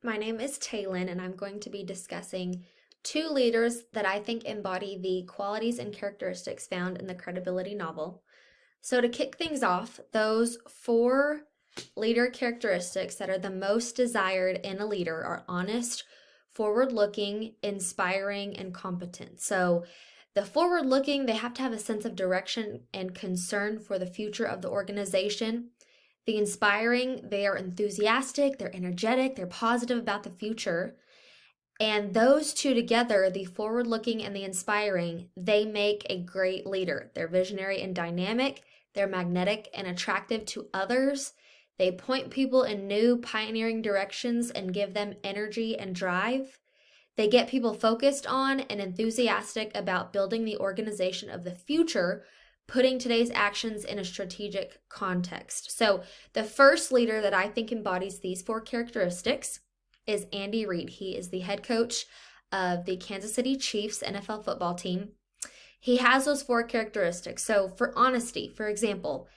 My name is Taylin, and I'm going to be discussing two leaders that I think embody the qualities and characteristics found in the credibility novel. So, to kick things off, those four leader characteristics that are the most desired in a leader are honest, forward looking, inspiring, and competent. So, the forward looking, they have to have a sense of direction and concern for the future of the organization. The inspiring, they are enthusiastic, they're energetic, they're positive about the future. And those two together, the forward looking and the inspiring, they make a great leader. They're visionary and dynamic, they're magnetic and attractive to others. They point people in new, pioneering directions and give them energy and drive. They get people focused on and enthusiastic about building the organization of the future, putting today's actions in a strategic context. So, the first leader that I think embodies these four characteristics is Andy Reid. He is the head coach of the Kansas City Chiefs NFL football team. He has those four characteristics. So, for honesty, for example,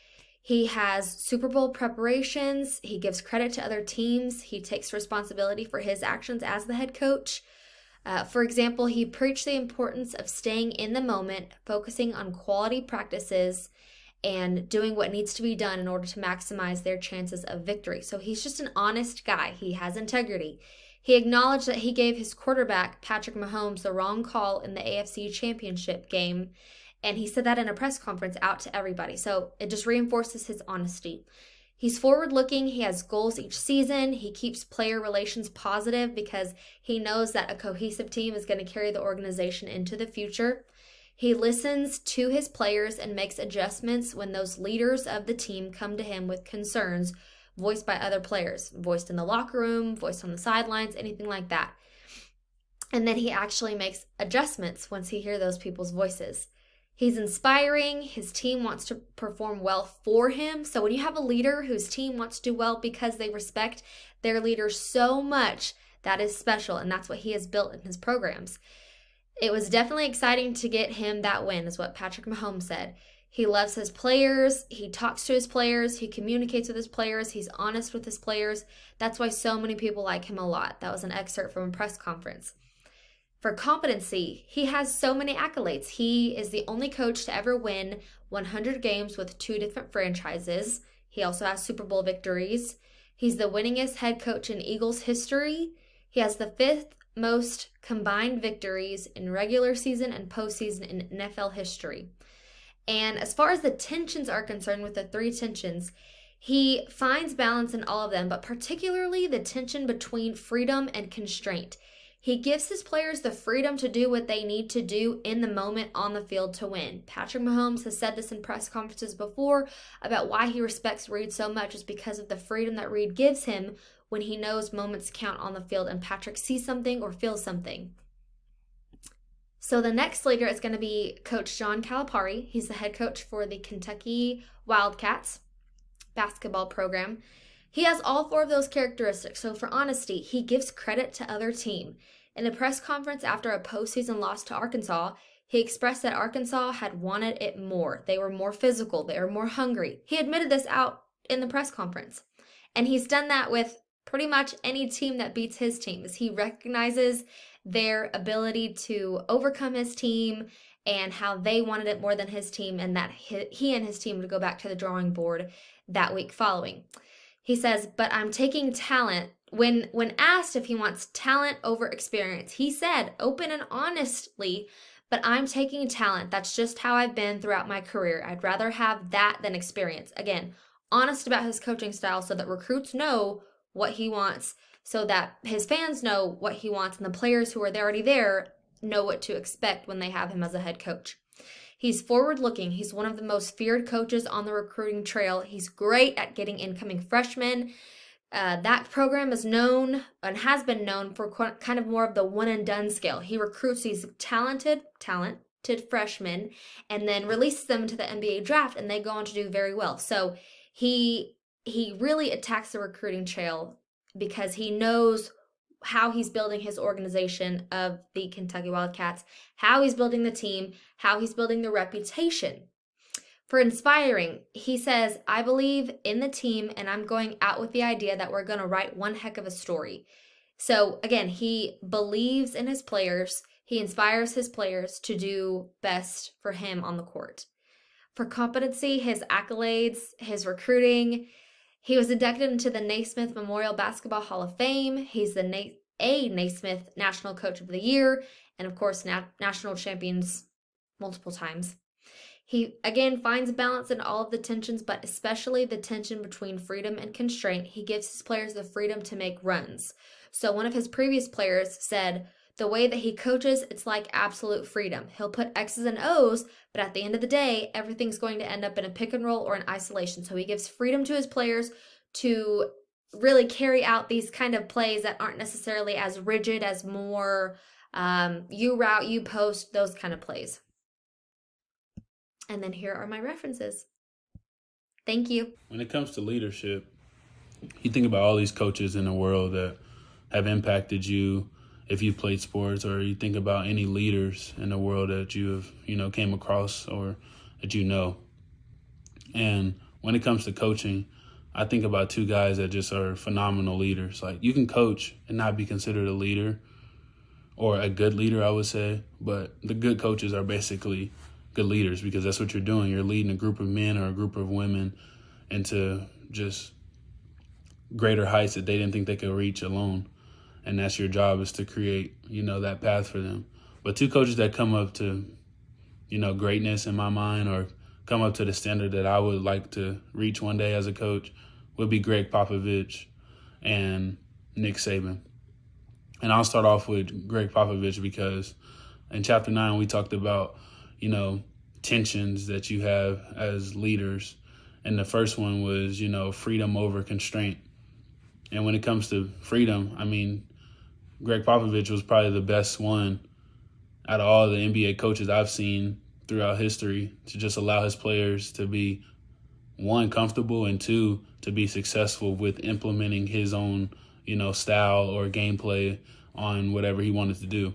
he has Super Bowl preparations. He gives credit to other teams. He takes responsibility for his actions as the head coach. For example, he preached the importance of staying in the moment, focusing on quality practices, and doing what needs to be done in order to maximize their chances of victory. So he's just an honest guy. He has integrity. He acknowledged that he gave his quarterback, Patrick Mahomes, the wrong call in the AFC Championship game, and he said that in a press conference out to everybody. So it just reinforces his honesty. He's forward looking. He has goals each season. He keeps player relations positive because he knows that a cohesive team is going to carry the organization into the future. He listens to his players and makes adjustments when those leaders of the team come to him with concerns voiced by other players, voiced in the locker room, voiced on the sidelines, anything like that. And then he actually makes adjustments once he hears those people's voices. He's inspiring. His team wants to perform well for him. So when you have a leader whose team wants to do well because they respect their leader so much, that is special. And that's what he has built in his programs. It was definitely exciting to get him that win, is what Patrick Mahomes said. He loves his players. He talks to his players. He communicates with his players. He's honest with his players. That's why so many people like him a lot. That was an excerpt from a press conference. For competency, he has so many accolades. He is the only coach to ever win 100 games with two different franchises. He also has Super Bowl victories. He's the winningest head coach in Eagles history. He has the fifth most combined victories in regular season and postseason in NFL history. And as far as the tensions are concerned, with the three tensions, he finds balance in all of them, but particularly the tension between freedom and constraint. He gives his players the freedom to do what they need to do in the moment on the field to win. Patrick Mahomes has said this in press conferences before about why he respects Reid so much is because of the freedom that Reid gives him when he knows moments count on the field and Patrick sees something or feels something. So the next leader is going to be Coach John Calipari. He's the head coach for the Kentucky Wildcats basketball program. He has all four of those characteristics. So for honesty, he gives credit to other team. In a press conference after a postseason loss to Arkansas, he expressed that Arkansas had wanted it more. They were more physical. They were more hungry. He admitted this out in the press conference. And he's done that with pretty much any team that beats his team, as he recognizes their ability to overcome his team and how they wanted it more than his team, and that he and his team would go back to the drawing board that week following. He says, but I'm taking talent. When asked if he wants talent over experience, he said, open and honestly, but I'm taking talent. That's just how I've been throughout my career. I'd rather have that than experience. Again, honest about his coaching style so that recruits know what he wants, so that his fans know what he wants, and the players who are already there know what to expect when they have him as a head coach. He's forward-looking. He's one of the most feared coaches on the recruiting trail. He's great at getting incoming freshmen. That program is known and has been known for kind of more of the one-and-done scale. He recruits these talented freshmen and then releases them into the NBA draft, and they go on to do very well. So he really attacks the recruiting trail because he knows how he's building his organization of the Kentucky Wildcats, how he's building the team, how he's building the reputation. For inspiring, he says, I believe in the team and I'm going out with the idea that we're going to write one heck of a story. So again, he believes in his players. He inspires his players to do best for him on the court. For competency, his accolades, his recruiting, he was inducted into the Naismith Memorial Basketball Hall of Fame. He's a Naismith National Coach of the Year, and of course, national champions multiple times. He again finds balance in all of the tensions, but especially the tension between freedom and constraint. He gives his players the freedom to make runs. So one of his previous players said, the way that he coaches, it's like absolute freedom. He'll put X's and O's, but at the end of the day, everything's going to end up in a pick and roll or an isolation. So he gives freedom to his players to really carry out these kind of plays that aren't necessarily as rigid, as more you route, you post, those kind of plays. And then here are my references. Thank you. When it comes to leadership, you think about all these coaches in the world that have impacted you if you played sports, or you think about any leaders in the world that you have, came across or that you know. And when it comes to coaching, I think about two guys that just are phenomenal leaders. Like, you can coach and not be considered a leader, or a good leader, I would say. But the good coaches are basically good leaders, because that's what you're doing. You're leading a group of men or a group of women into just greater heights that they didn't think they could reach alone. And that's your job, is to create, that path for them. But two coaches that come up to, greatness in my mind, or come up to the standard that I would like to reach one day as a coach, would be Greg Popovich and Nick Saban. And I'll start off with Greg Popovich, because in Chapter 9, we talked about, tensions that you have as leaders. And the first one was, freedom over constraint. And when it comes to freedom, Greg Popovich was probably the best one out of all the NBA coaches I've seen throughout history, to just allow his players to be, one, comfortable, and two, to be successful with implementing his own, style or gameplay on whatever he wanted to do.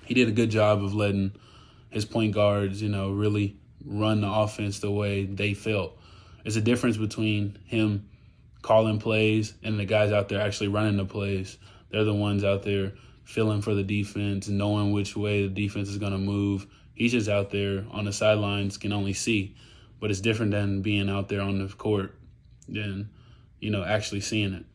He did a good job of letting his point guards, really run the offense the way they felt. There's a difference between him calling plays and the guys out there actually running the plays. They're the ones out there feeling for the defense, knowing which way the defense is going to move. He's just out there on the sidelines, can only see. But it's different than being out there on the court than, actually seeing it.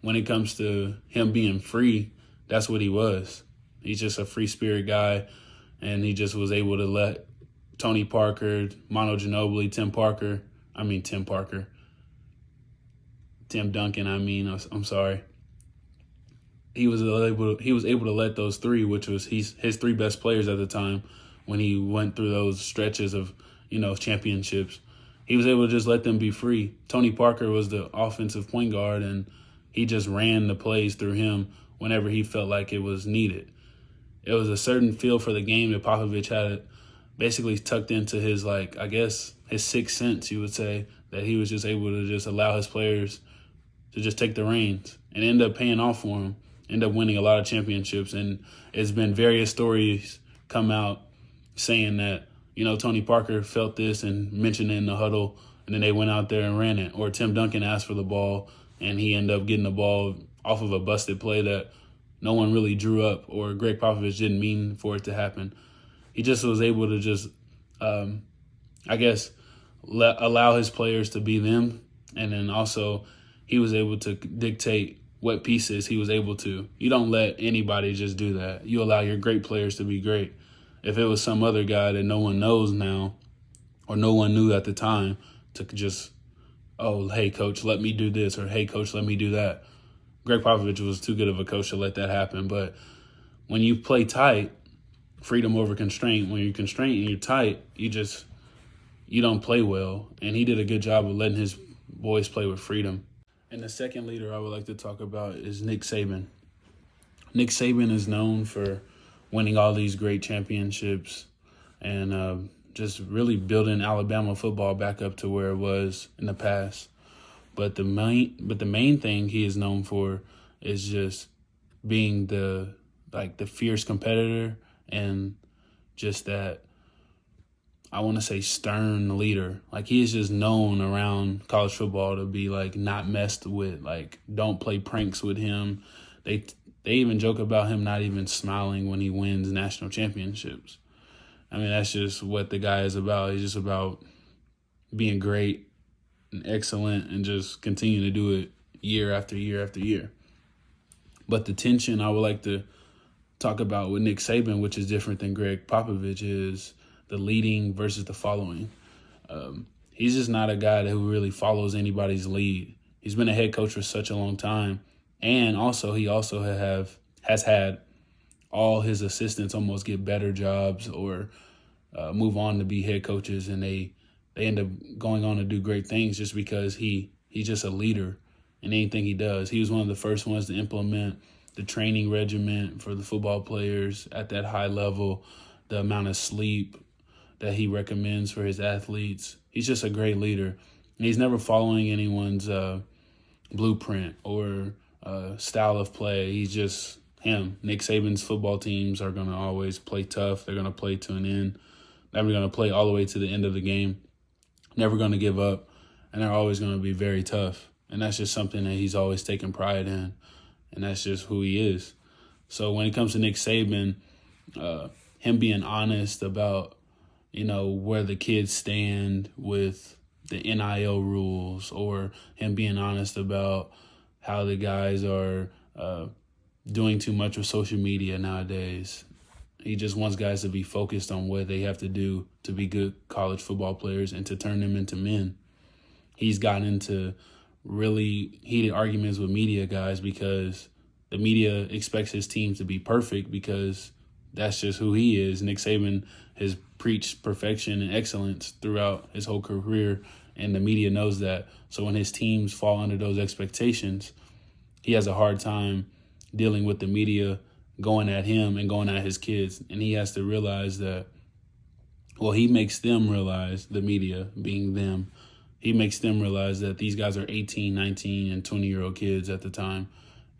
When it comes to him being free, that's what he was. He's just a free spirit guy, and he just was able to let Tony Parker, Manu Ginobili, Tim Duncan, I'm sorry. He was able to let those three, which was his three best players at the time, when he went through those stretches of, championships. He was able to just let them be free. Tony Parker was the offensive point guard, and he just ran the plays through him whenever he felt like it was needed. It was a certain feel for the game that Popovich had basically tucked into his, his sixth sense, you would say, that he was just able to just allow his players to just take the reins, and end up paying off for him, end up winning a lot of championships. And it's been various stories come out saying that, Tony Parker felt this and mentioned it in the huddle, and then they went out there and ran it. Or Tim Duncan asked for the ball, and he ended up getting the ball off of a busted play that no one really drew up, or Greg Popovich didn't mean for it to happen. He just was able to just, allow his players to be them. And then also he was able to dictate what pieces he was able to. You don't let anybody just do that. You allow your great players to be great. If it was some other guy that no one knows now, or no one knew at the time, to just, oh, hey, coach, let me do this, or hey, coach, let me do that. Greg Popovich was too good of a coach to let that happen. But when you play tight, freedom over constraint, when you're constrained and you're tight, you don't play well. And he did a good job of letting his boys play with freedom. And the second leader I would like to talk about is Nick Saban. Nick Saban is known for winning all these great championships and just really building Alabama football back up to where it was in the past. But the main thing he is known for is just being the fierce competitor, and just that I want to say, stern leader. Like, he is just known around college football to be like not messed with. Like, don't play pranks with him. They even joke about him not even smiling when he wins national championships. I mean, that's just what the guy is about. He's just about being great and excellent and just continue to do it year after year after year. But the tension I would like to talk about with Nick Saban, which is different than Greg Popovich, is the leading versus the following. He's just not a guy who really follows anybody's lead. He's been a head coach for such a long time. And also, he also has had all his assistants almost get better jobs or move on to be head coaches, and they end up going on to do great things just because he's just a leader in anything he does. He was one of the first ones to implement the training regimen for the football players at that high level, the amount of sleep that he recommends for his athletes. He's just a great leader. He's never following anyone's blueprint or style of play. He's just him. Nick Saban's football teams are going to always play tough. They're going to play to an end. They're going to play all the way to the end of the game. Never going to give up. And they're always going to be very tough. And that's just something that he's always taken pride in. And that's just who he is. So when it comes to Nick Saban, him being honest about, where the kids stand with the NIL rules, or him being honest about how the guys are doing too much with social media nowadays. He just wants guys to be focused on what they have to do to be good college football players and to turn them into men. He's gotten into really heated arguments with media guys because the media expects his teams to be perfect because that's just who he is. Nick Saban has preached perfection and excellence throughout his whole career, and the media knows that. So when his teams fall under those expectations, he has a hard time dealing with the media going at him and going at his kids. And he has to realize that, he makes them realize, the media being them, he makes them realize that these guys are 18, 19, and 20-year-old kids at the time,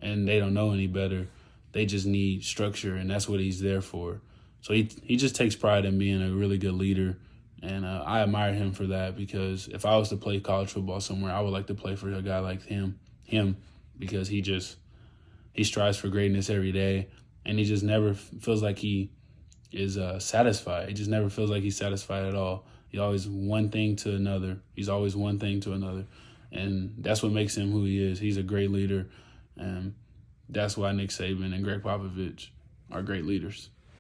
and they don't know any better. They just need structure, and that's what he's there for. So he just takes pride in being a really good leader, and I admire him for that, because if I was to play college football somewhere, I would like to play for a guy like him, because he strives for greatness every day, and he just never feels like he is satisfied. He just never feels like he's satisfied at all. He's always one thing to another. And that's what makes him who he is. He's a great leader, and that's why Nick Saban and Greg Popovich are great leaders.